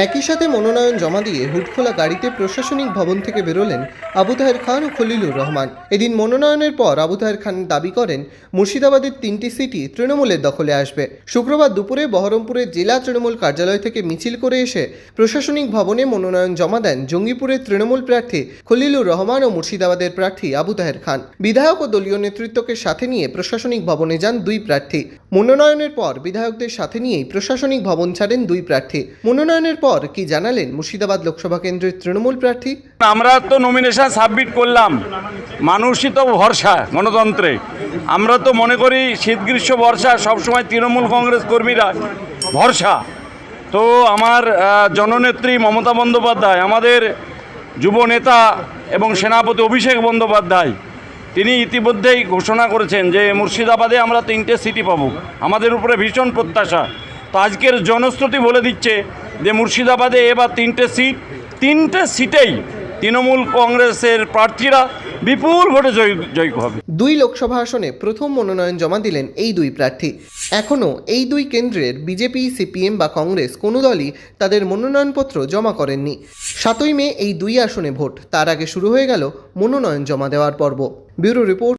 একই সাথে মনোনয়ন জমা দিয়ে হুডখোলা গাড়িতে প্রশাসনিক ভবন থেকে বেরোলেন আবু তাহের খান ও খলিলুর রহমান। এদিন মনোনয়নের পর আবু তাহের খান দাবি করেন মুর্শিদাবাদের 3টি সিটি তৃণমূলের দখলে আসবে। শুক্রবার দুপুরে বহরমপুরের জেলা তৃণমূল কার্যালয় থেকে মিছিল করে এসে প্রশাসনিক ভবনে মনোনয়ন জমা দেন জঙ্গিপুরের তৃণমূল প্রার্থী খলিলুর রহমান ও মুর্শিদাবাদের প্রার্থী আবু তাহের খান। বিধায়ক ও দলীয় নেতৃত্বকে সাথে নিয়ে প্রশাসনিক ভবনে যান দুই প্রার্থী। মনোনয়নের পর বিধায়কদের সাথে নিয়েই প্রশাসনিক ভবন ছাড়েন দুই প্রার্থী। মনোনয়নের পর কি জানালেন মুর্শিদাবাদ লোকসভা কেন্দ্রের তৃণমূল প্রার্থী? আমরা তো নমিনেশন সাবমিট করলাম, মানুষই তো ভরসা গণতন্ত্রে। আমরা তো মনে করি শীত গ্রীষ্ম বর্ষা সবসময় তৃণমূল কংগ্রেস কর্মীরা ভরসা। তো আমার জননেত্রী মমতা বন্দ্যোপাধ্যায়, আমাদের যুব নেতা এবং সেনাপতি অভিষেক বন্দ্যোপাধ্যায়, তিনি ইতিমধ্যেই ঘোষণা করেছেন যে মুর্শিদাবাদে আমরা 3টে সিটি পাব। আমাদের উপরে ভীষণ প্রত্যাশা। তো আজকের জনশ্রুতি বলে দিচ্ছে যে মুর্শিদাবাদে এবার 3টে সিটেই তৃণমূল কংগ্রেসের প্রার্থীরা বিপুল ভোটে জয়ী হবে। দুই লোকসভা আসনে প্রথম মনোনয়ন জমা দিলেন এই দুই প্রার্থী। এখনও এই দুই কেন্দ্রের বিজেপি, সিপিএম বা কংগ্রেস কোনো দলই তাদের মনোনয়নপত্র জমা করেননি। 7ই মে এই দুই আসনে ভোট, তার আগে শুরু হয়ে গেল মনোনয়ন জমা দেওয়ার পর্ব। Bureau report.